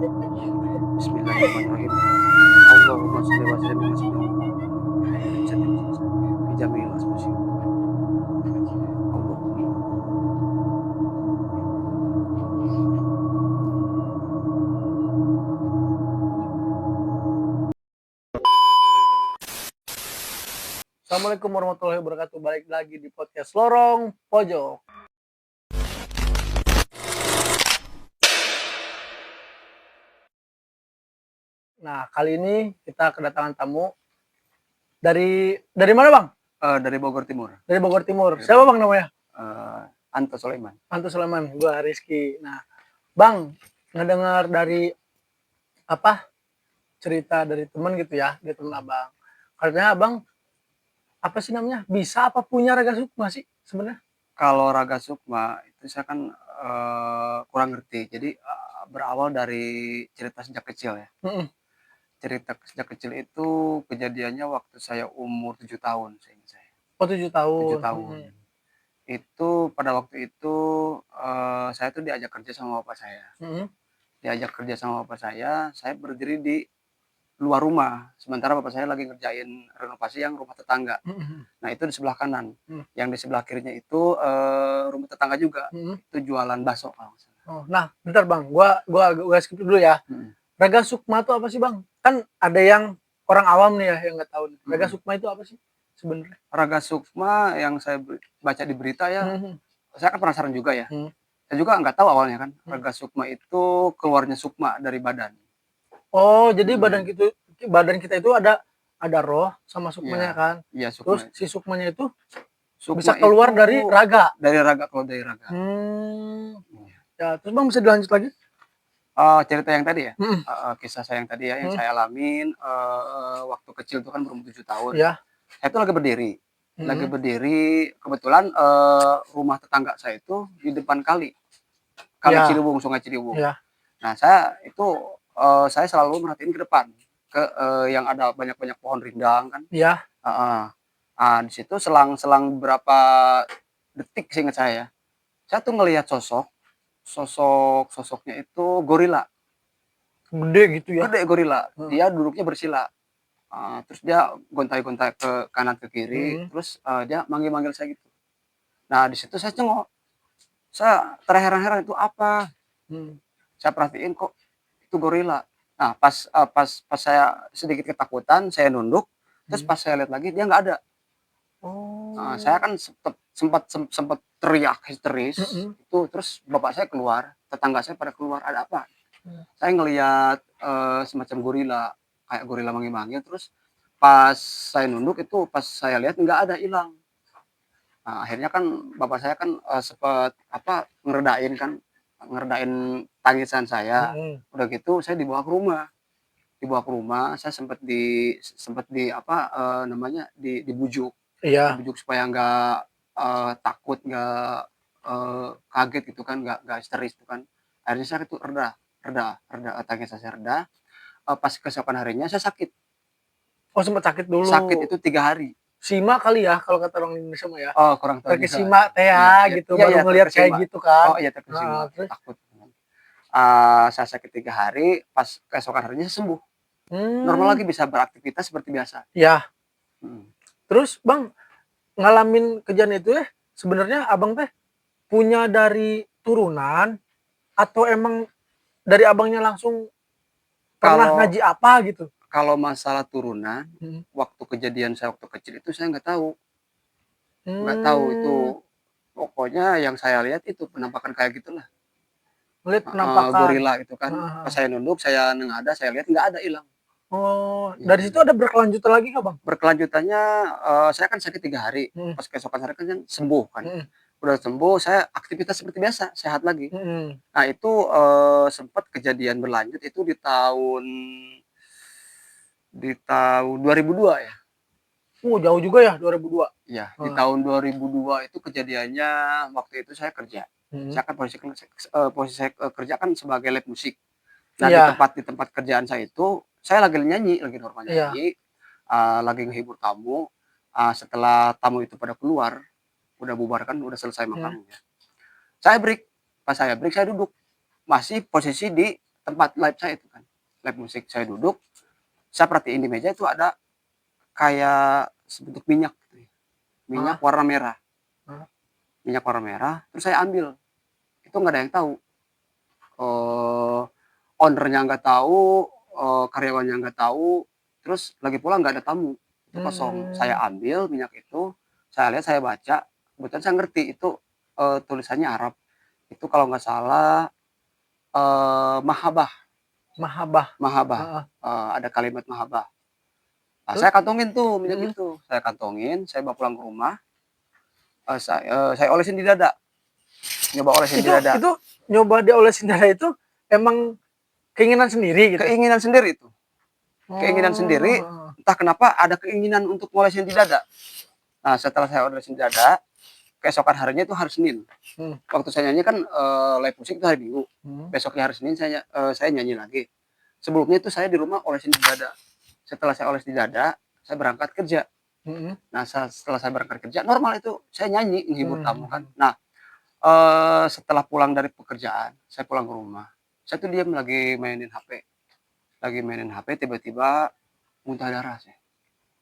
Bismillahirrahmanirrahim. Allahumma sholli wa sallim wa sallim fi jami'il asma'i. Allahumma. Assalamualaikum warahmatullahi wabarakatuh. Balik lagi di podcast Lorong Pojok. Nah, kali ini kita kedatangan tamu dari mana, Bang? Dari Bogor Timur. Dari Bogor Timur. Siapa, Bang, namanya? Anto Sulaiman. Anto Sulaiman. Gua Rizky. Nah, Bang, ngedengar dari cerita dari teman gitu ya, dia teman Abang. Katanya Abang apa sih namanya? Bisa apa punya raga sukma sih sebenarnya? Kalau raga sukma itu saya kan kurang ngerti. Jadi berawal dari cerita sejak kecil ya. Cerita sejak kecil itu kejadiannya waktu saya umur 7 tahun, seingat saya. Oh, 7 tahun. 7 tahun. Itu pada waktu itu saya tuh diajak kerja sama bapak saya. Diajak kerja sama bapak saya berdiri di luar rumah. Sementara bapak saya lagi ngerjain renovasi yang rumah tetangga. Nah, itu di sebelah kanan. Yang di sebelah kirinya itu rumah tetangga juga. Itu jualan bakso kalau nggak salah. Oh, nah, bentar Bang, gua skip dulu ya. Raga sukma itu apa sih, Bang? Kan ada yang orang awam nih ya yang nggak tahu. Raga sukma itu apa sih sebenarnya? Raga sukma yang saya baca di berita ya, saya kan penasaran juga ya. Saya juga nggak tahu awalnya kan. Raga sukma itu keluarnya sukma dari badan. Oh, jadi badan kita itu ada roh sama sukmanya kan? Iya, Terus sukma. si sukmanya itu Sukma bisa keluar itu dari raga. dari raga, keluar dari raga. Ya, terus Bang bisa dilanjut lagi? Cerita yang tadi ya, kisah saya yang tadi ya, yang saya alamin waktu kecil itu kan berumur 7 tahun. Ya. Saya tuh lagi berdiri, kebetulan rumah tetangga saya itu di depan kali Ciliwung, Sungai Ciliwung. Ya. Nah, saya selalu merhatiin ke depan, yang ada banyak-banyak pohon rindang kan. Ya. Di situ selang berapa detik seingat saya tuh ngelihat sosoknya itu gorila. Gede gitu ya? Gede gorila. Dia duduknya bersila. Terus dia gontai-gontai ke kanan ke kiri, terus dia manggil-manggil saya gitu. Nah, di situ saya cengok. Saya terheran-heran itu apa? Saya perhatiin kok itu gorila. Nah, pas saya sedikit ketakutan, saya nunduk, terus pas saya lihat lagi dia nggak ada. Saya kan sempat teriak histeris, itu terus bapak saya keluar, tetangga saya pada keluar, ada apa? Saya ngelihat semacam gorila, kayak gorila manggil-manggil, terus pas saya nunduk itu pas saya lihat nggak ada, hilang. Nah, akhirnya kan bapak saya kan sempat ngeredain tangisan saya. Udah gitu saya dibawa ke rumah, saya sempat dibujuk. Iya. Dibujuk supaya nggak takut, nggak kaget gitu kan, nggak histeris itu kan. Akhirnya saya itu reda, tangisan saya reda. Pas keesokan harinya saya sakit. Oh, sempat sakit dulu. Sakit itu 3 hari. Sima kali ya kalau kata orang Indonesia mah ya. Oh, kurang tahu juga. Terkesima teh ya gitu, baru ngelihat kayak gitu kan. Oh iya, terkesima. Terus? Takut. Saya sakit 3 hari, pas keesokan harinya saya sembuh. Normal lagi, bisa beraktivitas seperti biasa. Ya. Terus Bang, ngalamin kejadian itu ya, sebenarnya Abang teh punya dari turunan atau emang dari Abangnya langsung pernah ngaji apa gitu? Kalau masalah turunan, waktu kejadian saya waktu kecil itu saya nggak tahu. Nggak tahu itu. Pokoknya yang saya lihat itu penampakan kayak gitulah. Ngeliat penampakan gorila gitu kan. Pas saya nunduk, saya nengadah, saya lihat nggak ada, hilang. Oh, dari situ ada berkelanjutan lagi nggak Bang? Berkelanjutannya saya kan sakit 3 hari. Pas keesokan hari kan sembuh kan. Udah sembuh, saya aktivitas seperti biasa, sehat lagi. Nah, itu sempat kejadian berlanjut itu di tahun 2002 ya. Oh, jauh juga ya 2002. Iya, di tahun 2002 itu kejadiannya. Waktu itu saya kerja. Saya kan posisi saya kerja kan sebagai lab musik. Nah, di tempat kerjaan saya itu, saya lagi nyanyi, lagi normal nyanyi, lagi ngehibur tamu. Setelah tamu itu pada keluar, udah bubar kan, udah selesai makannya. Saya break. Pas saya break, saya duduk. Masih posisi di tempat live saya itu kan, live musik. Saya duduk, saya perhatiin di meja itu ada kayak sebentuk minyak gitu ya, minyak Heeh. warna merah, Heeh. minyak warna merah, terus saya ambil. Itu nggak ada yang tahu, owner-nya nggak tahu, karyawannya nggak tahu, terus lagi pula nggak ada tamu, itu kosong. Saya ambil minyak itu, saya lihat, saya baca, kebetulan saya ngerti itu, tulisannya Arab. Itu kalau nggak salah, mahabbah, Mahabbah. mahabbah, Heeh. ada kalimat mahabbah. Nah, Terus? saya kantongin tuh minyak Mhm. itu, saya kantongin, saya bawa pulang ke rumah, saya olesin di dada, nyoba olesin di dada. Itu nyoba diolesin darah itu emang keinginan sendiri gitu? Keinginan sendiri itu, keinginan Oh, sendiri, heeh. entah kenapa ada keinginan untuk ngolesin di dada. Nah, setelah saya olesin di dada, keesokan harinya itu hari Senin. Hmm. Waktu saya nyanyi kan, live musik itu hari Minggu. Hmm. Besoknya hari Senin saya nyanyi lagi. Sebelumnya itu saya di rumah olesin di dada. Setelah saya oles di dada, saya berangkat kerja. Mhm. Nah, setelah saya berangkat kerja, normal itu saya nyanyi, menghibur tamu kan. Mhm. Nah, setelah pulang dari pekerjaan, saya pulang ke rumah. Saya tuh diam lagi mainin HP. Lagi mainin HP, tiba-tiba muntah darah saya.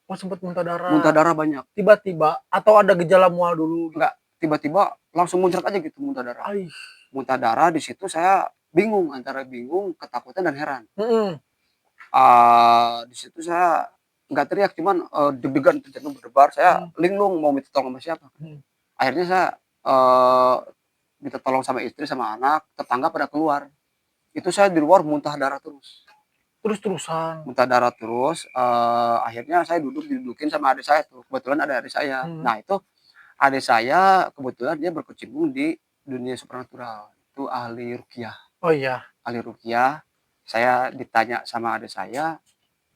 Oh, sempet muntah Muntah darah darah banyak. tiba-tiba atau ada gejala mual dulu? Enggak, tiba-tiba langsung muncrat aja gitu muntah darah. Aih. Muntah darah, di situ saya bingung, antara bingung, ketakutan, dan heran. Mhm. Di situ saya nggak teriak, cuman, deg-degan, jantung berdebar, saya Mhm. linglung mau minta tolong sama siapa. Mhm. Akhirnya saya, eee, minta tolong sama istri, sama anak, tetangga pada keluar. Itu saya di luar muntah darah terus. Terus-terusan? Muntah darah terus, akhirnya saya didudukin sama adik saya tuh, kebetulan ada adik saya. Mhm. Nah, itu adik saya kebetulan dia berkecimpung di dunia supranatural, itu ahli ruqyah. Oh, iya. Ahli ruqyah, saya ditanya sama adik saya,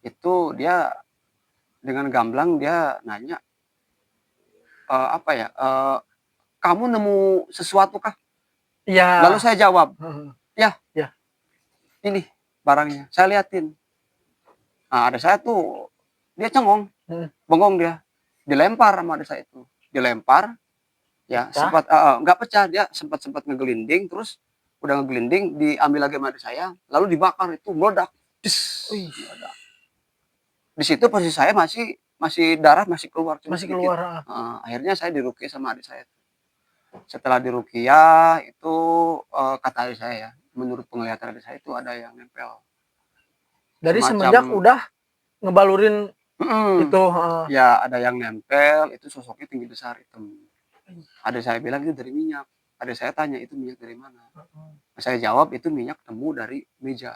itu dia dengan gamblang dia nanya, apa ya, "Kamu nemu sesuatu kah?" Lalu Iya. saya jawab, Heeh. "Ya, Iya. ini barangnya." Saya liatin. Nah, adik saya tuh dia cengong, Mhm. bengong dia. Dilempar sama adik saya itu, dilempar, ya Pecah? sempat, nggak pecah, dia sempat ngegelinding, terus udah ngegelinding diambil lagi sama adik saya, lalu dibakar, itu meledak, des, Wih, meledak. Di situ posisi saya masih masih darah masih keluar, cuma masih sedikit. keluar, heeh. Akhirnya saya diruqyah sama adik saya. Setelah diruqyah itu, kata adik saya ya, menurut penglihatan adik saya itu ada yang nempel. Dari semenjak Semacam, udah ngebalurin mhm, itu, heeh. ya ada yang nempel, itu sosoknya tinggi besar, hitam. Adik saya bilang itu dari minyak. Adik saya tanya, "Itu minyak dari mana?" Heeh. Saya jawab, "Itu minyak temu dari meja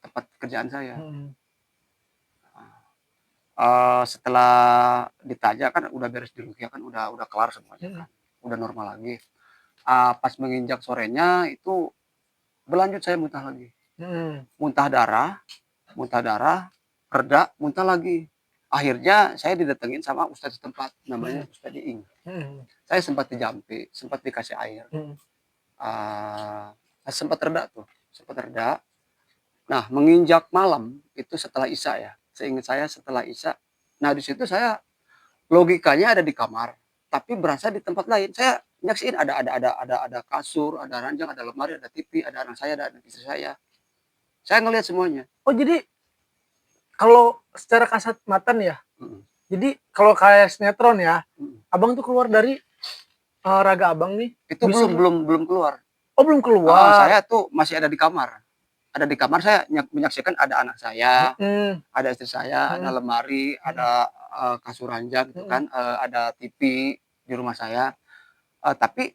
tempat kerjaan saya." Mhm. Setelah ditanya kan udah beres diruqyah kan, udah kelar semuanya Mhm. kan, udah normal lagi. Pas menginjak sorenya itu berlanjut saya muntah lagi. Mhm. Muntah darah, muntah darah, reda, muntah lagi. Akhirnya saya didatengin sama ustadz setempat, namanya Mhm. Ustadz Iing. Mhm. Saya sempat dijampi, sempat dikasih air, Mhm. sempat reda tuh, sempat reda. Nah, menginjak malam itu setelah Isya ya, seingat saya setelah Isya. Nah, di situ saya logikanya ada di kamar, tapi berasa di tempat lain. Saya nyaksiin ada kasur, ada ranjang, ada lemari, ada TV, ada anak saya, ada anak istri saya. Saya ngelihat semuanya. Oh, jadi kalau secara kasat mata nih ya, Mhm, jadi kalau kayak sinetron ya, mhm. Abang tuh keluar dari, raga Abang nih, Itu bisa belum keluar. oh, belum keluar? Saya tuh masih ada di kamar. Ada di kamar, saya menyaksikan ada anak saya, Mhm. ada istri saya, ada Mhm. lemari, Mhm. ada, kasur ranjang gitu Mhm. kan, ada TV di rumah saya. Tapi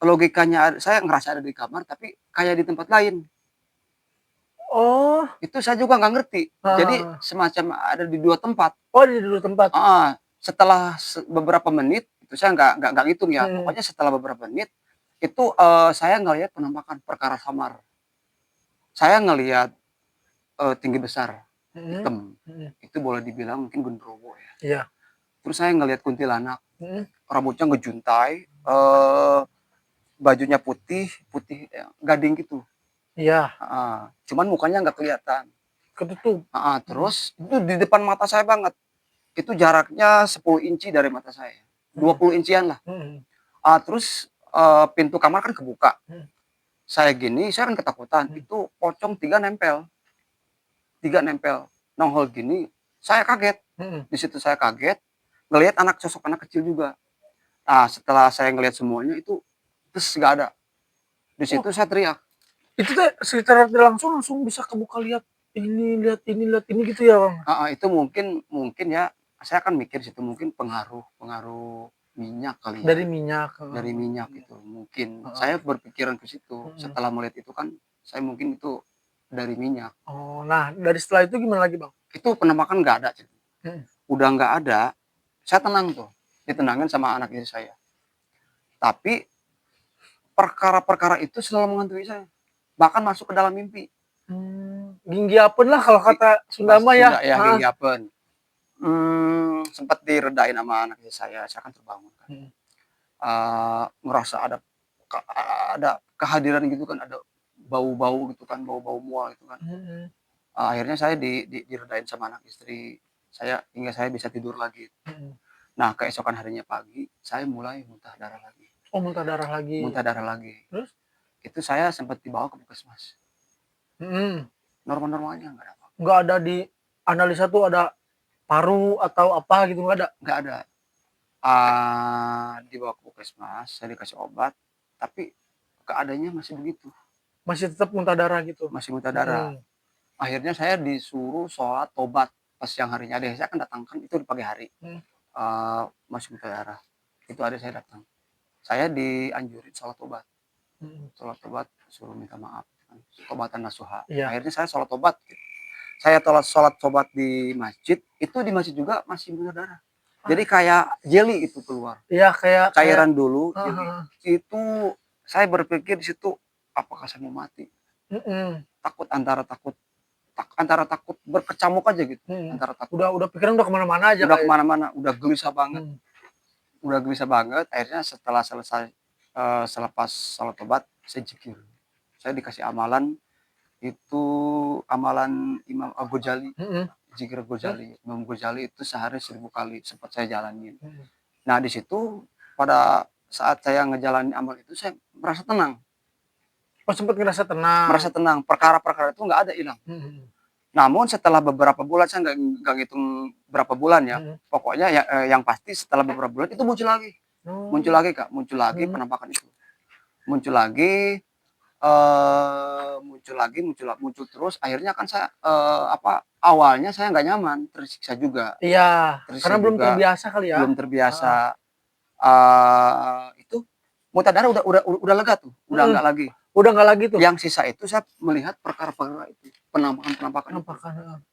logikanya saya ngerasa ada di kamar, tapi kayak di tempat lain. Oh, Itu saya juga nggak ngerti. Jadi heeh. semacam ada di 2 tempat. Oh, di dulu tempat? Heeh, setelah beberapa menit, itu saya nggak ngitung ya, Mhm. pokoknya setelah beberapa menit, itu, saya ngelihat penampakan perkara samar. Saya ngelihat, tinggi besar, Mhm. hitam, Mhm. itu boleh dibilang mungkin genderuwo ya. Iya. Terus saya ngelihat kuntilanak, Mhm. rambutnya ngejuntai, bajunya putih putih, gading gitu, Iya, heeh, cuman mukanya nggak kelihatan, ketutup. heeh, Mhm. terus itu di depan mata saya banget, itu jaraknya 10 inci dari mata saya, Mhm. 20 incian lah, Mhm. terus, pintu kamar kan kebuka, Mhm. saya gini, saya kan ketakutan, itu pocong 3 nempel. 3 nempel, nongol gini, saya kaget. Di situ saya kaget, ngelihat sosok anak kecil juga. Nah, setelah saya ngelihat semuanya itu, terus nggak ada. Di situ saya teriak. Itu teh secara tidak langsung bisa kebuka lihat lihat ini gitu ya, Bang? Itu mungkin ya, saya kan mikir situ mungkin pengaruh minyak kali ya. Dari minyak. Dari minyak itu mungkin. Saya berpikiran ke situ. Setelah melihat itu kan, saya mungkin itu dari minyak. Oh, nah dari setelah itu gimana lagi, Bang? Itu penampakan nggak ada. Udah nggak ada, saya tenang tuh. Ditenangin sama anak istri saya. Tapi perkara-perkara itu selalu menghantui saya. Bahkan masuk ke dalam mimpi. Ginggiapeun lah kalau kata Sunda mah ya. Ya, ginggiapeun. Sempat diredain sama anak istri saya kan terbangun kan. Ngerasa ada kehadiran gitu kan, ada bau-bau gitu kan, bau-bau mual gitu kan. Akhirnya saya diredain sama anak istri saya hingga saya bisa tidur lagi. Nah, keesokan harinya pagi, saya mulai muntah darah lagi. Oh, muntah darah lagi. Muntah darah lagi. Terus? Itu saya sempat dibawa ke puskesmas. Normal-normalnya nggak ada apa-apa. Nggak ada di analisa tuh ada paru atau apa gitu, nggak ada? Nggak ada. Dibawa ke puskesmas, saya dikasih obat, tapi keadaannya masih begitu. Masih tetap muntah darah gitu? Masih muntah darah. Akhirnya saya disuruh sholat tobat pas siang harinya. Adik saya kan datang kan itu di pagi hari. Masih muntah darah. Itu adik saya datang. Saya dianjurin sholat tobat. Sholat tobat, suruh minta maaf. Tobatan nasuha. Akhirnya saya sholat tobat. Saya sholat tobat di masjid. Itu di masjid juga masih muntah darah. Jadi kayak jelly itu keluar. Iya, kayak cairan dulu. Itu saya berpikir di situ, apakah saya mau mati? Takut antara takut berkecamuk aja gitu. Antara takut. Udah pikiran udah kemana-mana aja. Udah kemana-mana, udah gelisah banget. Udah gelisah banget. Akhirnya setelah selesai selepas sholat tobat, saya zikir. Saya dikasih amalan itu amalan Imam Al-Ghazali. Zikir Ghazali. Imam Ghazali itu sehari 1000 kali sempat saya jalanin. Nah, di situ pada saat saya ngejalanin amal itu saya merasa tenang. Oh, sempat ngerasa tenang. Merasa tenang. Perkara-perkara itu nggak ada hilang. Namun setelah beberapa bulan, saya nggak ngitung berapa bulan ya. Pokoknya yang pasti setelah beberapa bulan itu muncul lagi. Muncul lagi, Kak. Muncul lagi penampakan itu. Muncul lagi, muncul terus. Akhirnya kan saya awalnya saya nggak nyaman, tersiksa juga. Iya, karena belum terbiasa kali ya. Belum terbiasa. Itu muntah darah udah lega tuh, udah nggak lagi. Udah nggak lagi tuh. Yang sisa itu saya melihat perkara-perkara itu, penampakan.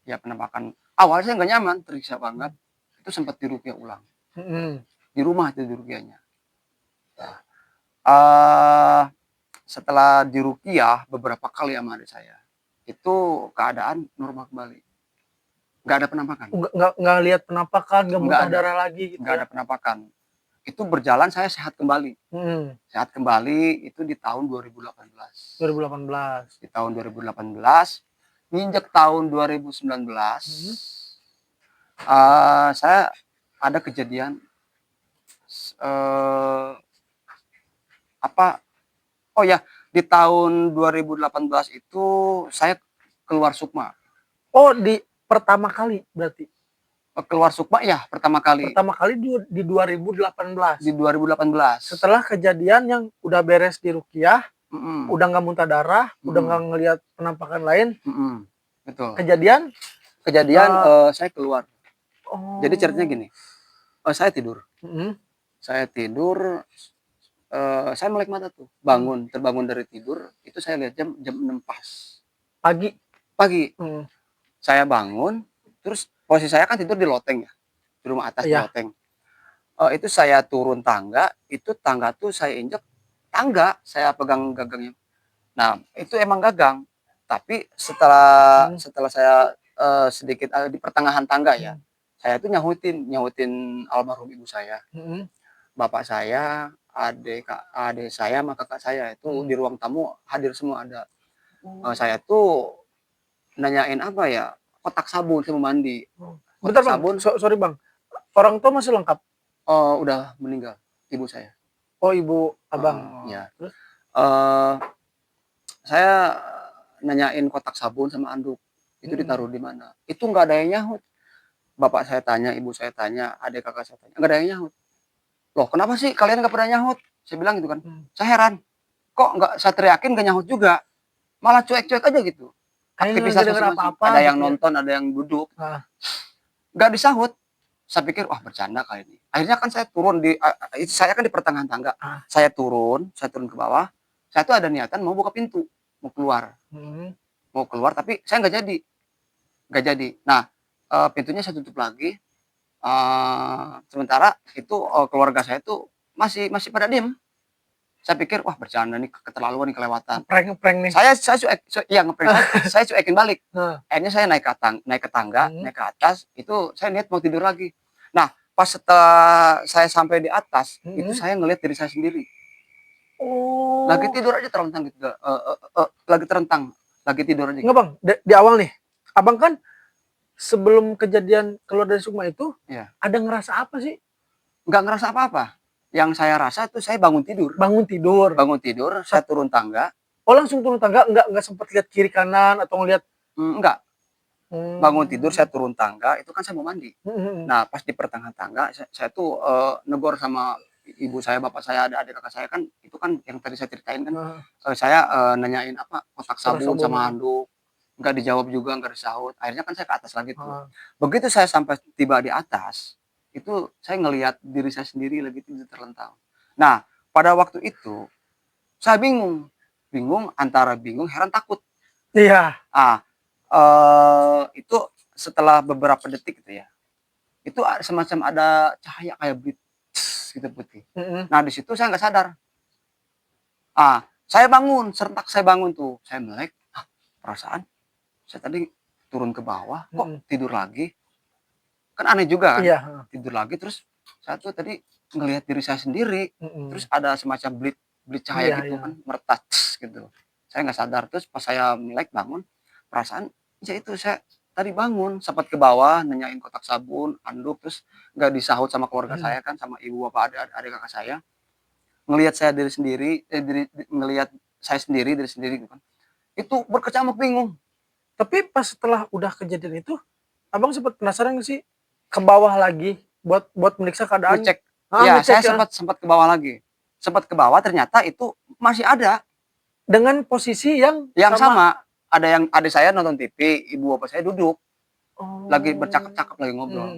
Ya, penampakan. Awalnya saya nggak nyaman, tersiksa banget. Itu sempat diruqyah ulang. Di rumah itu diruqyahnya. Setelah diruqyah beberapa kali sama adik saya, itu keadaan normal kembali. Nggak ada penampakan. Nggak lihat penampakan, nggak muntah darah lagi gitu. Nggak ada penampakan. Itu berjalan saya sehat kembali. Sehat kembali itu di tahun 2018. Di tahun 2018, nginjek tahun 2019, saya ada kejadian oh ya, di tahun 2018 itu saya keluar Sukma. Oh, di pertama kali berarti? Keluar Sukma ya, pertama kali. Pertama kali di 2018. Di 2018. Setelah kejadian yang udah beres di ruqyah, udah nggak muntah darah, udah nggak ngelihat penampakan lain. Betul. Kejadian saya keluar. Jadi ceritanya gini. Saya tidur. Saya tidur, saya melek mata tuh. Terbangun dari tidur, itu saya lihat jam 6 pas. Pagi. Saya bangun, terus posisi saya kan tidur di loteng ya, di rumah atas di loteng. Itu saya turun tangga, itu tangga tuh saya injek tangga, saya pegang gagangnya. Nah, itu emang gagang, tapi setelah saya sedikit di pertengahan tangga ya, saya tuh nyahutin almarhum ibu saya, bapak saya, adik saya, sama kakak saya itu di ruang tamu hadir semua ada. Saya tuh nanyain apa ya, kotak sabun, saya mau mandi. Bentar Bang, sorry Bang, orang tua masih lengkap? Udah meninggal, ibu saya. Oh, ibu abang. Ya. saya nanyain kotak sabun sama anduk, itu ditaruh di mana, itu nggak ada yang nyaut. Bapak saya tanya, ibu saya tanya, adik kakak saya tanya, nggak ada yang nyaut. Loh kenapa sih kalian nggak pernah nyaut? Saya bilang gitu kan. Saya heran, kok nggak saya teriakin nggak nyaut juga, malah cuek-cuek aja gitu. Kayaknya Aktivitas nggak denger masing-masing, apa-apa ada yang gitu ya. nonton, ada yang duduk, Nah, nggak disahut. Saya pikir wah bercanda kali ini. Akhirnya kan saya turun saya kan di pertengahan tangga. ah, Saya turun ke bawah. Saya tuh ada niatan mau buka pintu, mau keluar, tapi saya nggak jadi, nggak jadi. Nah, pintunya saya tutup lagi. Sementara itu keluarga saya tuh masih masih pada diem. Saya pikir wah bercanda nih, keterlaluan nih, kelewatan. ngeprank nih. Saya iya ngeprank, saya cuekin balik. Nah, Akhirnya saya naik ke tangga, naik ke atas, itu saya niat mau tidur lagi. Nah, pas setelah saya sampai di atas, itu saya ngelihat diri saya sendiri. Lagi Oh, tidur aja terlentang gitu, lagi terentang, lagi tidur aja enggak gitu. Bang, di awal nih, Abang kan sebelum kejadian keluar dari Sukma itu, Iya, ada ngerasa apa sih? nggak ngerasa apa-apa. Yang saya rasa tuh saya bangun tidur. Bangun tidur. Bangun tidur, saya turun tangga. Oh langsung turun tangga, enggak sempat lihat kiri kanan atau ngelihat. Enggak, bangun tidur saya Hmm. turun tangga, itu kan saya mau mandi. Nah, pas di pertengahan tangga, saya tuh negor sama ibu saya, bapak saya, ada adik kakak saya kan, itu kan yang tadi saya ceritain kan, Nah, saya nanyain apa, kotak kotak sabun sabun. sama handuk, nggak dijawab juga, nggak disahut. Akhirnya kan saya ke atas lagi tuh. Ah, Begitu saya sampai tiba di atas, itu saya ngelihat diri saya sendiri lagi tidur terlentang. Nah, pada waktu itu saya bingung, antara bingung, heran, takut. iya. Ah, itu setelah beberapa detik gitu ya, itu semacam ada cahaya kayak gitu putih. Nah di situ saya nggak sadar. Saya bangun, serentak saya bangun tuh, saya melek, perasaan saya tadi turun ke bawah, kok tidur lagi? Kan aneh juga kan, Iya. tidur lagi terus saya tuh tadi ngelihat diri saya sendiri, terus ada semacam blit cahaya Iya, gitu iya. kan, meretas gitu. Saya nggak sadar, terus pas saya melek bangun, perasaan ya itu saya tadi bangun, sempat ke bawah nanyain kotak sabun, anduk, terus nggak disahut sama keluarga saya kan, sama ibu bapak adik kakak saya. Ngelihat saya diri sendiri, ngelihat saya sendiri diri sendiri gitu kan. Itu berkecamuk bingung. Tapi pas setelah udah kejadian itu, Abang sempat penasaran nggak sih ke bawah lagi buat meriksa keadaan? Ngecek. Ah, Ya, ngecek saya ya. sempat ke bawah lagi. Sempat ke bawah, ternyata itu masih ada Dengan posisi yang yang sama. sama. Ada yang adik saya nonton TV, ibu bapak saya duduk lagi Oh. bercakap-cakap, lagi ngobrol.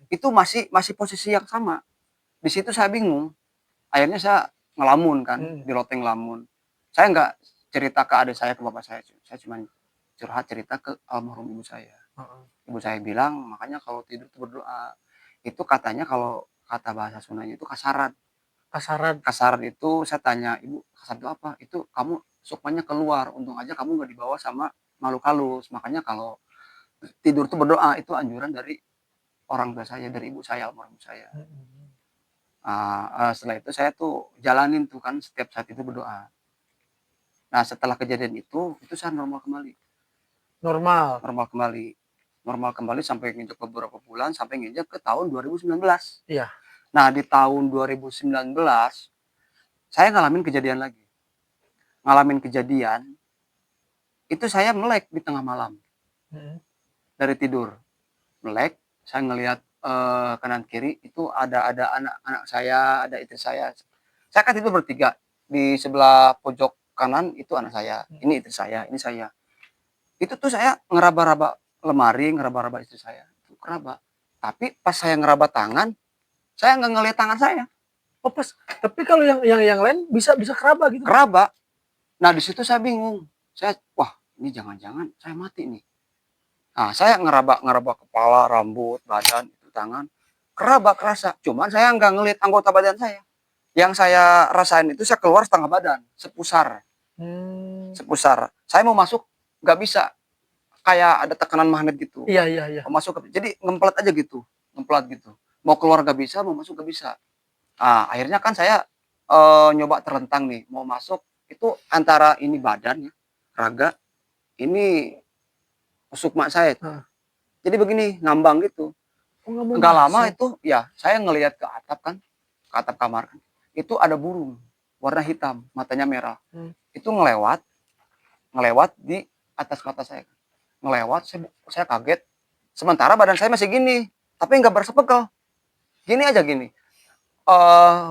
Itu masih masih posisi yang sama. Di situ saya bingung. Akhirnya saya ngelamun kan, di loteng ngelamun. Saya nggak cerita ke adik saya, ke bapak saya. Saya cuma curhat cerita ke almarhum ibu saya. Ibu saya bilang, makanya kalau tidur itu berdoa. Itu katanya kalau kata bahasa Sundanya itu kasaran. Kasaran. Kasaran itu saya tanya, ibu kasaran itu apa? Itu kamu sukmanya keluar. Untung aja kamu nggak dibawa sama makhluk halus. Makanya kalau tidur itu berdoa, itu anjuran dari orang tua saya, dari ibu saya, almarhum saya. Setelah itu saya tuh jalanin tuh kan setiap saat itu berdoa. Nah setelah kejadian itu saya normal kembali. Normal. Normal kembali. Normal kembali sampai nginjak beberapa bulan, sampai nginjak ke tahun 2019. Iya. Nah di tahun 2019, saya ngalamin kejadian lagi. Ngalamin kejadian, itu saya melek di tengah malam. Dari tidur. Melek, saya ngelihat kanan kiri, itu ada anak-anak saya, ada istri saya. Saya kan tidur bertiga. Di sebelah pojok kanan itu anak saya, ini istri saya, ini saya. Itu tuh saya ngeraba-raba lemari, ngeraba-raba istri saya. Itu keraba. Tapi pas saya ngeraba tangan, saya nggak ngelihat tangan saya. Oh pas, tapi kalau yang lain bisa keraba gitu. Keraba. Nah di situ saya bingung. Wah ini jangan-jangan saya mati nih. Nah saya ngeraba kepala, rambut, badan, itu tangan. Keraba kerasa. Cuman saya nggak ngelihat anggota badan saya. Yang saya rasain itu saya keluar setengah badan, sepusar. Sepusar. Saya mau masuk nggak bisa. Kayak ada tekanan magnet gitu. Iya, iya, iya. Mau masuk, jadi ngemplat aja gitu. Ngemplat gitu. Mau keluar nggak bisa, mau masuk nggak bisa. Akhirnya kan saya nyoba terlentang nih. Mau masuk, itu antara ini badan ya, raga, ini sukma saya. Jadi begini, ngambang gitu. Nggak lama itu, ya saya ngelihat ke atap kan, ke atap kamar kan. Itu ada burung, warna hitam, matanya merah. Itu ngelewat ngelewat di atas mata saya. Ngelewat, saya kaget. Sementara badan saya masih gini, tapi nggak berasa pegal. Gini aja gini.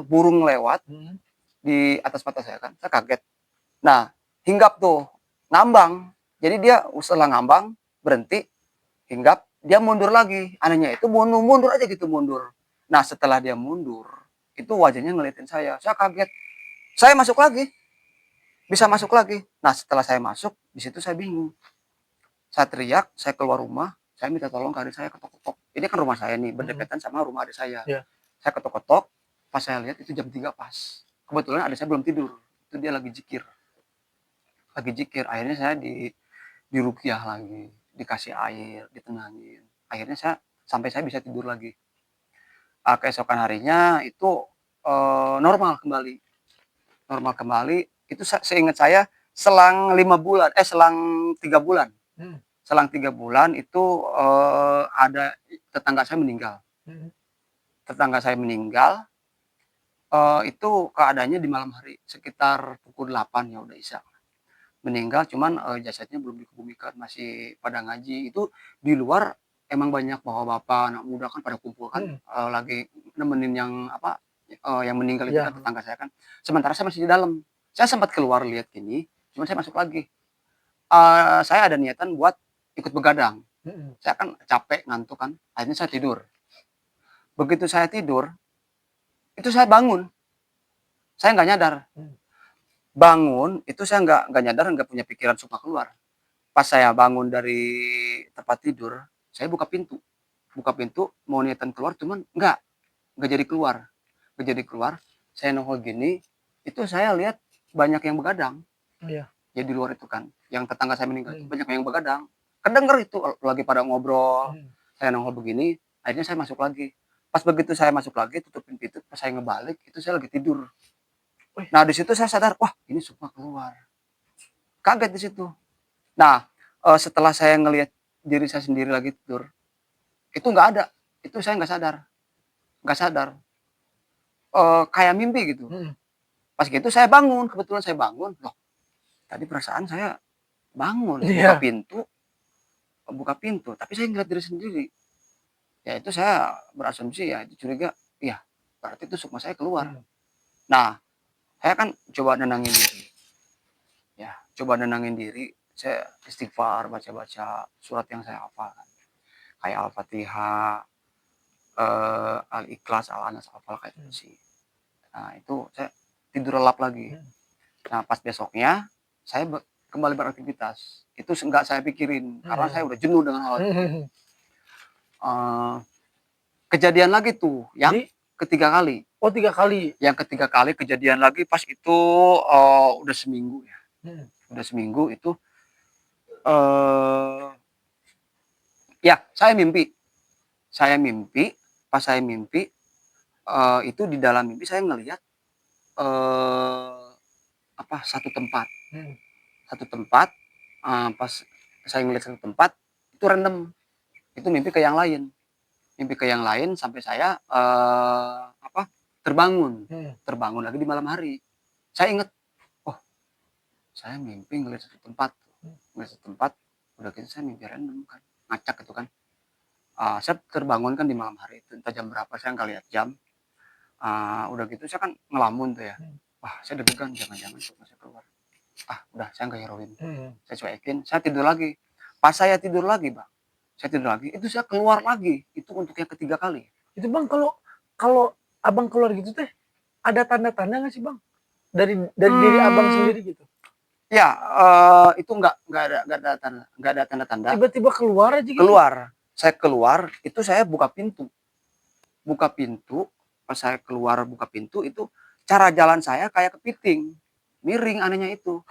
Burung lewat di atas mata saya kan, saya kaget. Nah, hinggap tuh, ngambang. Jadi dia setelah ngambang, berhenti, hinggap, dia mundur lagi. Anehnya itu mundur aja gitu, mundur. Nah, setelah dia mundur, itu wajahnya ngeliatin saya. Saya kaget. Saya masuk lagi. Bisa masuk lagi. Nah, setelah saya masuk, di situ saya bingung. Saya teriak, saya keluar rumah, saya minta tolong ke adik saya, ketok-ketok. Ini kan rumah saya nih, berdekatan sama rumah adik saya. Yeah. Saya ketok-ketok, pas saya lihat itu jam 3 pas. Kebetulan adik saya belum tidur. Itu dia lagi zikir. Lagi zikir. Akhirnya saya diruqyah lagi, dikasih air, ditenangin. Akhirnya sampai saya bisa tidur lagi. Keesokan harinya itu normal kembali. Normal kembali. Itu seingat saya selang 5 bulan, selang 3 bulan. Selang 3 bulan itu ada tetangga saya meninggal. Tetangga saya meninggal, itu keadaannya di malam hari, sekitar pukul 8 ya udah isya. Meninggal, cuman jasadnya belum dikebumikan, masih pada ngaji. Itu di luar emang banyak bapak-bapak, anak muda kan pada kumpul kan, lagi nemenin yang yang meninggal itu kan tetangga saya kan. Sementara saya masih di dalam. Saya sempat keluar lihat gini, cuman saya masuk lagi. Saya ada niatan buat ikut begadang. Saya kan capek, ngantuk kan. Akhirnya saya tidur. Begitu saya tidur, itu saya bangun. Saya nggak nyadar. Bangun, itu saya nggak nyadar, nggak punya pikiran suka keluar. Pas saya bangun dari tempat tidur, saya buka pintu. Buka pintu, mau niatan keluar, cuman nggak jadi keluar. Nggak jadi keluar, saya nongol gini, itu saya lihat banyak yang begadang. Iya. Ya di luar itu kan, yang tetangga saya meninggal itu banyak yang begadang. Kedenger itu lagi pada ngobrol. Saya nongol begini, akhirnya saya masuk lagi. Pas begitu saya masuk lagi, tutupin pintu, pas saya ngebalik, itu saya lagi tidur. Nah, di situ saya sadar, wah, ini semua keluar. Kaget di situ. Nah, setelah saya ngelihat diri saya sendiri lagi tidur, itu nggak ada. Itu saya nggak sadar. Nggak sadar. Kayak mimpi gitu. Pas gitu saya bangun, kebetulan saya bangun. Loh, tadi perasaan saya bangun, buka pintu, tapi saya ngeliat diri sendiri. Ya itu saya berasumsi ya, curiga, iya, berarti itu sukma saya keluar. Nah, saya kan coba nenangin diri. Ya, coba nenangin diri, saya istighfar, baca-baca surat yang saya hafal. Kayak Al-Fatihah, Al-Ikhlas, Al-Anas, Al-Falaq, kayak itu sih. Nah, itu saya tidur lelap lagi. Nah, pas besoknya, saya kembali beraktivitas. Itu nggak saya pikirin, karena saya udah jenuh dengan hal itu. Kejadian lagi tuh, yang ketiga kali. Oh, 3 kali. Yang ketiga kali kejadian lagi pas itu udah seminggu ya. Udah seminggu itu ya saya mimpi. Pas saya mimpi itu di dalam mimpi saya ngelihat satu tempat. Satu tempat, pas saya ngelihat satu tempat itu random. Itu mimpi ke yang lain. Mimpi ke yang lain sampai saya terbangun. Terbangun lagi di malam hari. Saya ingat, oh, saya mimpi ngelihat satu tempat. Ngelihat satu tempat, udah gitu saya mimpi random kan. Ngacak itu kan. Saya terbangun kan di malam hari itu, entah jam berapa, saya nggak lihat jam. Udah gitu saya kan ngelamun tuh ya. Wah, saya deg-degan, jangan-jangan saya keluar. Udah, saya nggak heroin. Saya cuekin, saya tidur lagi. Pas saya tidur lagi, Bang, saya tidur lagi, itu saya keluar lagi. Itu untuk yang ketiga kali. Itu Bang, kalau Abang keluar gitu teh, ada tanda-tanda nggak sih Bang? Dari diri Abang sendiri gitu? Ya, itu nggak ada tanda-tanda. Tiba-tiba keluar aja gitu? Keluar. Saya keluar, itu saya buka pintu. Buka pintu, pas saya keluar buka pintu, itu cara jalan saya kayak kepiting. Miring anehnya itu.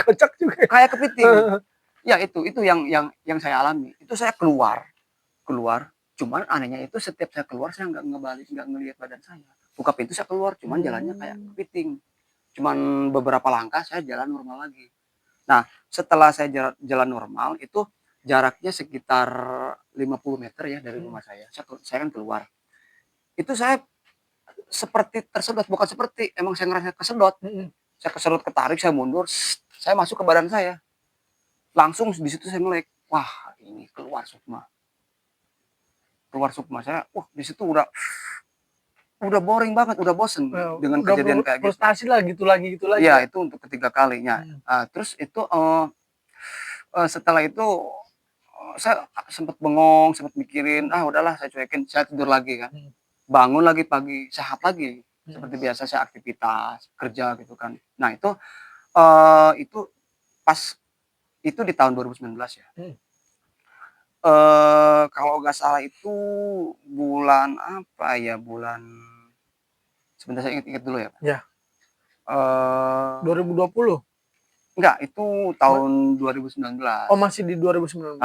Kocak juga. Kayak kepiting. Ya itu yang saya alami. Itu saya keluar. Cuman anehnya itu setiap saya keluar saya nggak ngebalik, nggak ngelihat badan saya. Buka pintu saya keluar, cuman jalannya kayak kepiting. Cuman beberapa langkah saya jalan normal lagi. Nah, setelah saya jalan normal itu jaraknya sekitar 50 meter ya dari rumah saya. Saya kan keluar. Itu saya seperti tersedot, bukan seperti, emang saya ngerasa kesedot. Saya kesedot, ketarik, saya mundur, saya masuk ke badan saya. Langsung di situ saya melek, wah ini keluar sukma. Keluar sukma saya, wah di situ udah boring banget, udah bosen dengan udah kejadian kayak gitu. frustasi lah gitu lagi Iya, ya? itu untuk ketiga kalinya. Hmm. Terus itu setelah itu saya sempat bengong, sempat mikirin, ah udahlah saya cuekin, saya tidur lagi kan. Bangun lagi pagi, sehat lagi. Seperti biasa saya aktivitas, kerja gitu kan. Nah itu pas itu di tahun 2019 ya. Kalau nggak salah itu bulan apa ya, sebentar saya ingat-ingat dulu ya. Ya. Eh 2020? Enggak, itu tahun 2019. Oh, masih di 2019.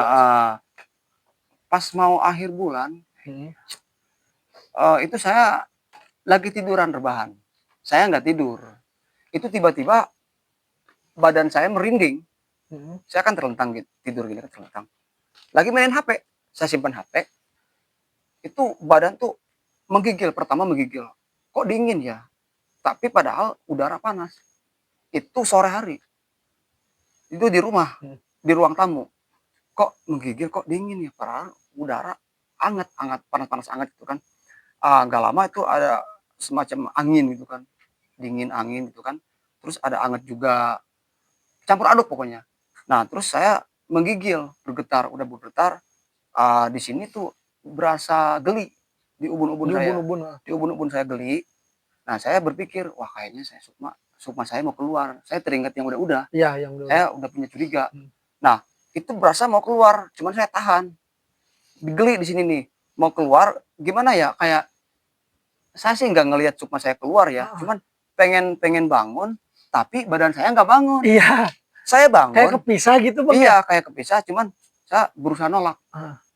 Pas mau akhir bulan, itu saya lagi tiduran rebahan. Saya nggak tidur. Itu tiba-tiba badan saya merinding. Saya kan terlentang gitu, tidur gini kan terlentang. Lagi mainin HP, saya simpan HP. Itu badan tuh menggigil, pertama menggigil. Kok dingin ya? Tapi padahal udara panas. Itu sore hari. Itu di rumah, di ruang tamu. Kok menggigil, kok dingin ya? Padahal udara hangat, panas-panas hangat gitu kan. Nggak lama itu ada semacam angin gitu kan, dingin angin gitu kan. Terus ada hangat juga, campur aduk pokoknya. Nah terus saya menggigil, bergetar, udah bergetar. Di sini tuh berasa geli di ubun-ubun saya. Di ubun-ubun saya geli. Nah saya berpikir, wah kayaknya saya sukma saya mau keluar. Saya teringat yang udah-udah. Iya, yang udah. Saya udah punya curiga. Nah itu berasa mau keluar, cuman saya tahan. Geli di sini nih, mau keluar gimana ya, kayak saya sih nggak ngelihat sukma saya keluar ya, cuman pengen bangun, tapi badan saya nggak bangun. Iya. Saya bangun. Kayak kepisah gitu Bang ya? Iya, kayak kepisah, cuman saya berusaha nolak.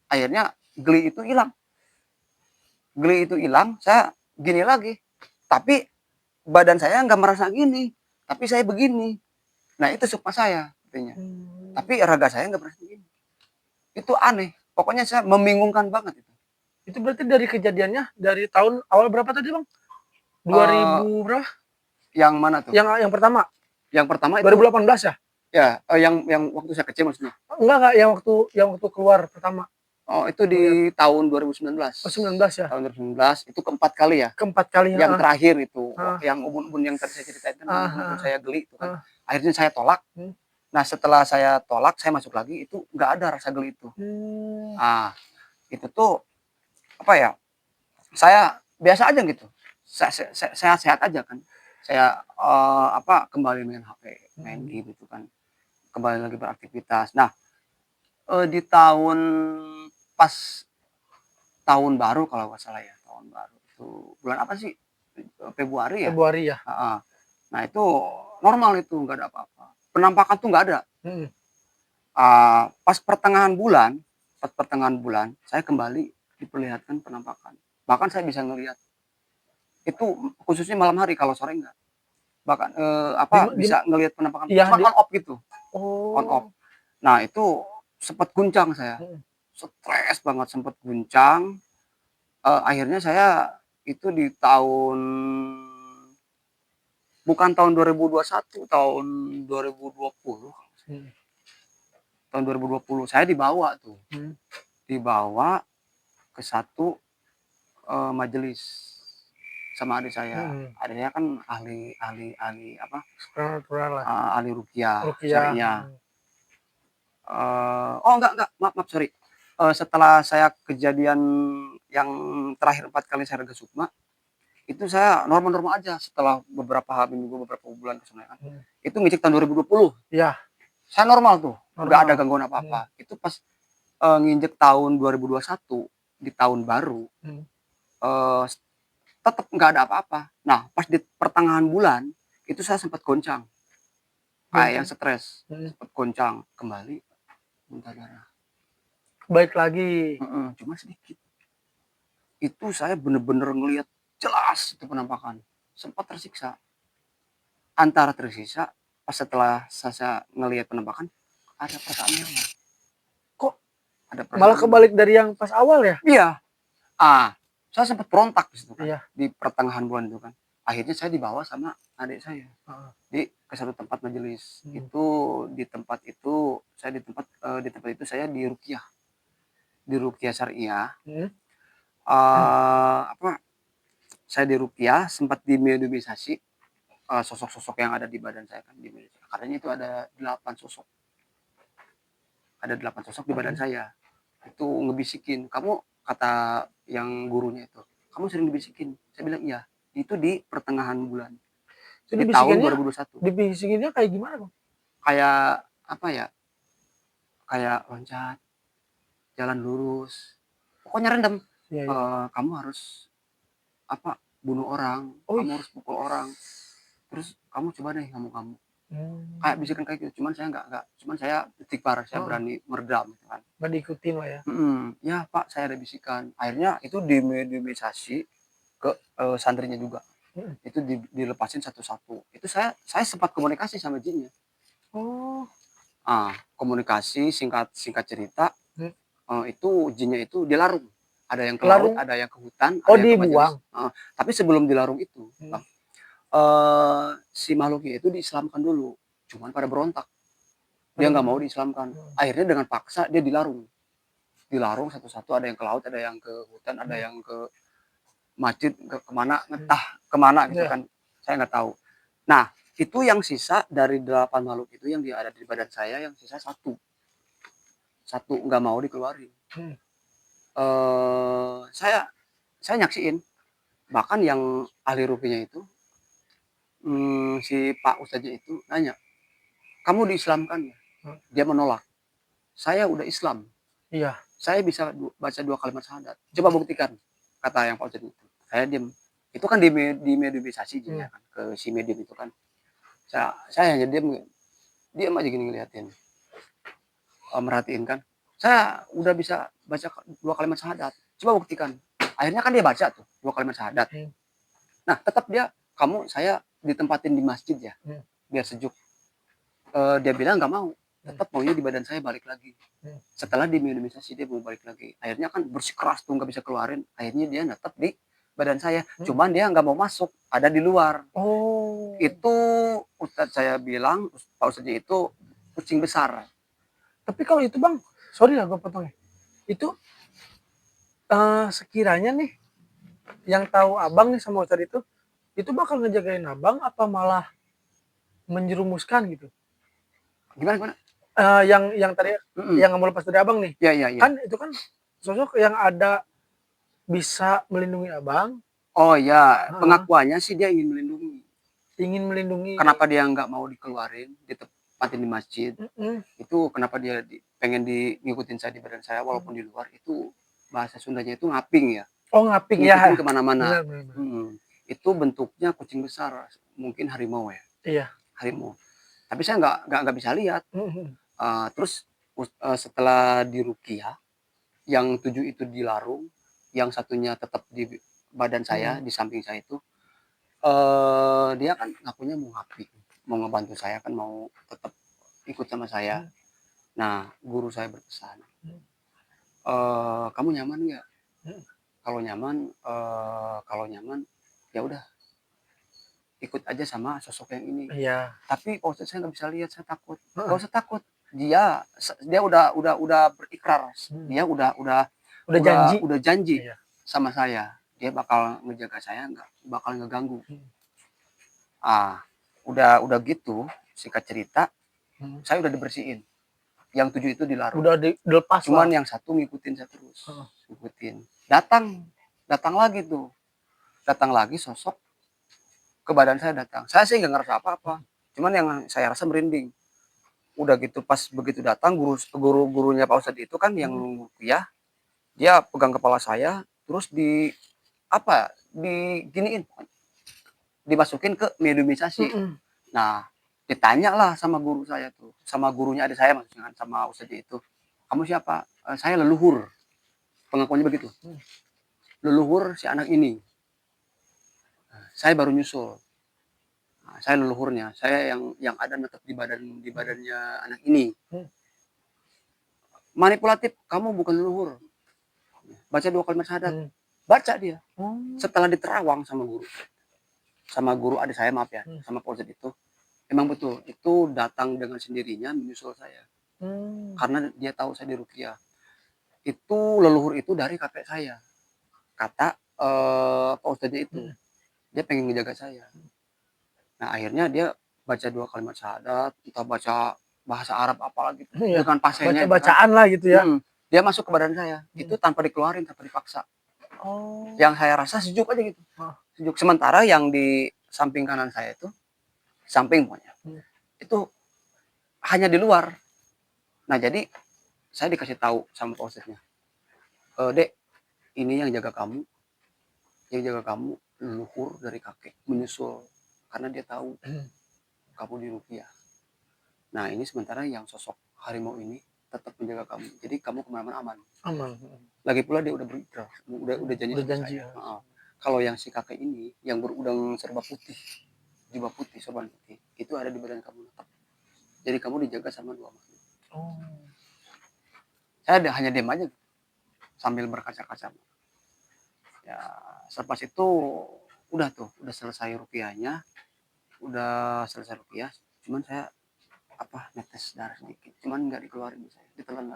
Akhirnya geli itu hilang. Geli itu hilang, saya gini lagi. Tapi badan saya nggak merasa gini, tapi saya begini. Nah itu sukma saya, artinya. Tapi raga saya nggak merasa begini. Itu aneh. Pokoknya saya membingungkan banget itu. Itu berarti dari kejadiannya dari tahun awal berapa tadi Bang? 2000 berapa? Yang mana tuh? Yang pertama. Yang pertama itu 2018 ya? Ya, yang waktu saya kecil maksudnya. Enggak, yang waktu keluar pertama. Oh, itu di tahun 2019. Oh, 19 ya? Tahun 2019 itu keempat kali ya. Keempat kali Yang terakhir itu, yang ubun-ubun yang tadi saya ceritain kan, ubun-ubun saya geli itu kan. Akhirnya saya tolak. Nah, setelah saya tolak, saya masuk lagi, itu nggak ada rasa geli itu. Itu tuh apa ya? Saya biasa aja gitu. Sehat-sehat aja kan. Saya kembali main HP, main game gitu kan. Kembali lagi beraktivitas. Nah, di pas tahun baru kalau nggak salah ya, tahun baru itu bulan apa sih? Februari ya? Februari ya. Nah itu normal, itu nggak ada apa-apa. Penampakan tuh nggak ada. Pas pertengahan bulan saya kembali diperlihatkan penampakan. Bahkan saya bisa ngelihat. Itu khususnya malam hari, kalau sore enggak. Bahkan bisa ngelihat penampakan. Cuma on off gitu. On off. Nah itu sempat guncang saya. Stres banget, sempat guncang. Akhirnya saya itu di bukan tahun 2021, tahun 2020. Tahun 2020 saya dibawa tuh. Dibawa ke satu majelis sama adik saya. Adiknya kan ahli apa? Ahli ruqyah syariah. Enggak, maaf, sorry. Setelah saya kejadian yang terakhir 4 kali saya raga sukma, itu saya normal-normal aja. Setelah beberapa minggu, beberapa bulan kesana kan. Itu ngecek tahun 2020. Iya. Saya normal tuh, nggak ada gangguan apa-apa. Itu pas nginjek tahun 2021, di tahun baru, tetap nggak ada apa-apa. Nah, pas di pertengahan bulan, itu saya sempat goncang. Kayak yang stres, sempat goncang, kembali muntah darah. Baik lagi. Cuma sedikit. Itu saya bener-bener ngelihat jelas itu penampakan. Sempat tersiksa. Antara tersiksa, pas setelah saya ngelihat penampakan, ada perasaan nyaman. Kok ada perasaan malah kebalik dari yang pas awal ya? Iya. Saya sempat berontak di situ kan. Iya. Di pertengahan bulan itu kan. Akhirnya saya dibawa sama adik saya ke satu tempat majelis. Itu di tempat itu saya di ruqyah. Di ruqyah syariah. Apa, saya di ruqyah sempat diminimalisasi sosok-sosok yang ada di badan saya kan. Katanya itu ada 8 sosok. Ada 8 sosok di badan saya. Itu ngebisikin, kata yang gurunya itu, kamu sering dibisikin. Saya bilang iya. Itu di pertengahan bulan. Itu Di tahun 2021. dibisikinnya kayak gimana, Bang? Kayak apa ya? Kayak loncat, jalan lurus. Pokoknya random. Kamu harus apa? Bunuh orang, kamu harus pukul orang. Terus kamu coba deh kamu. Kayak bisikan kayak gitu. Cuman saya istighfar, saya berani meredam gitu kan. Nggak diikutin lah ya. Ya Pak, saya ada bisikan. Akhirnya itu dimediasi ke santrinya juga. Itu dilepasin satu-satu. Itu saya sempat komunikasi sama jinnya. Komunikasi singkat cerita. Itu jinnya itu dilarung. Ada yang ke laut, ada yang ke hutan, ada yang ke majelis. Tapi sebelum dilarung itu, Bang, si makhluknya itu diislamkan dulu. Cuman pada berontak. Dia nggak mau diislamkan. Akhirnya dengan paksa dia dilarung satu-satu. Ada yang ke laut, ada yang ke hutan, ada yang ke masjid, kemana gitu kan, saya nggak tahu. Nah, itu yang sisa dari 8 makhluk itu yang ada di badan saya, yang sisa satu nggak mau dikeluarin. Saya nyaksiin, bahkan yang ahli rupiahnya itu, si Pak Ustadznya itu nanya, kamu diislamkan ya? Dia menolak. Saya udah Islam. Iya. Saya bisa baca 2 kalimat syahadat. Coba buktikan, kata yang Pak Ustadz itu. Saya diam. Itu kan dimediasi kan, ke si medium itu kan. Saya hanya diam aja gini ngeliatin. Merhatiin kan. Saya udah bisa baca 2 kalimat syahadat. Coba buktikan. Akhirnya kan dia baca tuh 2 kalimat syahadat. Nah, tetap saya ditempatin di masjid ya. Biar sejuk. Dia bilang nggak mau. Tetap maunya di badan saya balik lagi. Setelah diminimalisasi dia mau balik lagi. Akhirnya kan bersikeras tuh nggak bisa keluarin. Akhirnya dia tetap di badan saya. Cuman dia nggak mau masuk, ada di luar. Itu Ustadz saya bilang, Pak Ustadznya itu kucing besar. Tapi kalau itu Bang, sorry lah gue potongnya. Itu sekiranya nih yang tahu Abang nih sama Ustadz itu bakal ngejagain Abang apa malah menjerumuskan gitu? Gimana? Yang tadi yang mau lepas dari Abang nih. Iya. Kan itu kan sosok yang ada bisa melindungi Abang. Oh ya, pengakuannya sih dia ingin melindungi. Kenapa dia nggak mau dikeluarin, ditempatin di masjid? Itu kenapa dia pengen ngikutin saya di badan saya walaupun di luar. Itu bahasa Sundanya itu ngaping ya. Ngaping ya. Ngikutin kemana-mana. Itu bentuknya kucing besar, mungkin harimau ya. Iya. Harimau. Tapi saya nggak bisa lihat. Terus setelah di ruqyah, yang 7 itu dilarung, yang satunya tetap di badan saya, di samping saya itu, dia kan ngakunya mau ngaping, mau ngebantu saya kan, mau tetap ikut sama saya. Nah, guru saya berpesan, kamu nyaman nggak? Kalau nyaman, ya udah ikut aja sama sosok yang ini. Iya. Tapi kalau saya nggak bisa lihat, saya takut. Kalau saya takut, dia udah berikrar, dia udah janji sama saya, dia bakal ngejaga saya, nggak bakal ngeganggu. Udah gitu, singkat cerita, saya udah dibersihin. Yang 7 itu dilarung. Udah dilepas. Cuman yang satu ngikutin saya terus. Ngikutin. Datang lagi tuh. Datang lagi sosok ke badan saya datang. Saya sih nggak ngerasa apa-apa. Cuman yang saya rasa merinding. Udah gitu pas begitu datang gurunya Pak Ustadz itu kan yang ruqyah, dia pegang kepala saya terus diginiin, dimasukin ke mediumisasi. Nah, ditanya lah sama guru saya tuh, sama gurunya adik saya maksudnya kan, sama Ustadz itu, kamu siapa? Saya leluhur, pengakuannya begitu. Leluhur si anak ini. Saya baru nyusul. Saya leluhurnya, saya yang ada tetap di badannya anak ini. Manipulatif, kamu bukan leluhur. Baca 2 kalimat syahadat. Baca dia. Setelah diterawang sama guru. sama guru adik saya, maaf ya, Hmm. sama Pak Ustadz itu, emang betul itu datang dengan sendirinya menyusul saya karena dia tahu saya diruqyah. Itu leluhur itu dari kakek saya, kata Pak Ustadznya itu, Hmm. dia pengen ngejaga saya. Nah akhirnya dia baca 2 kalimat syahadat, entah baca bahasa Arab apalah gitu, Iya, dengan fasihnya itu kan. baca-bacaan lah gitu ya. Dia masuk ke badan saya, itu tanpa dikeluarin, tanpa dipaksa. Oh. Yang saya rasa sejuk aja gitu, Oh. sejuk. Sementara yang di samping kanan saya itu, samping pokoknya, itu hanya di luar. Nah jadi saya dikasih tahu sama Pak Ustadznya, Dek, ini yang jaga kamu leluhur dari kakek menyusul karena dia tahu kamu diruqyah. Nah ini sementara yang sosok harimau ini tetap menjaga kamu, jadi kamu kemana-mana aman. Aman. Lagi pula dia udah berikrar, udah janji Udah sama janji saya. ya. Kalau yang si kakek ini yang berudang serba putih, jubah putih, sorban putih, itu ada di badan kamu tetap. Jadi kamu dijaga sama 2 makhluk. Oh. Saya hanya diam aja sambil berkaca-kaca. Ya, selepas itu udah selesai ruqyahnya, cuman saya netes darah sedikit, cuman nggak dikeluarin, saya ditelan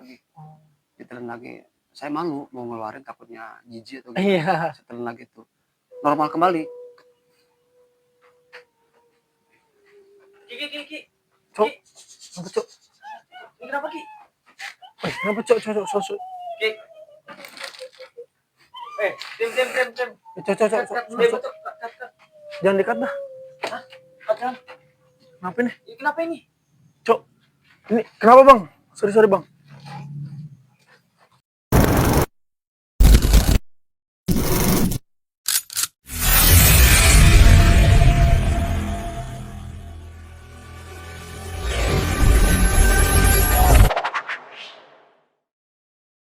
lagi. Saya malu mau ngeluarin, takutnya jijik atau gimana. Iya. Saya telan lagi tuh, normal kembali. Ki. Cok. Kenapa, Cok? Ini kenapa, Ki? Kenapa, Cok? Ki. Diam. Cok. Jangan dekat dah. Hah? Cut. Kenapa ini? Ini kenapa ini? Cok. Ini kenapa, Bang? Sorry, Bang.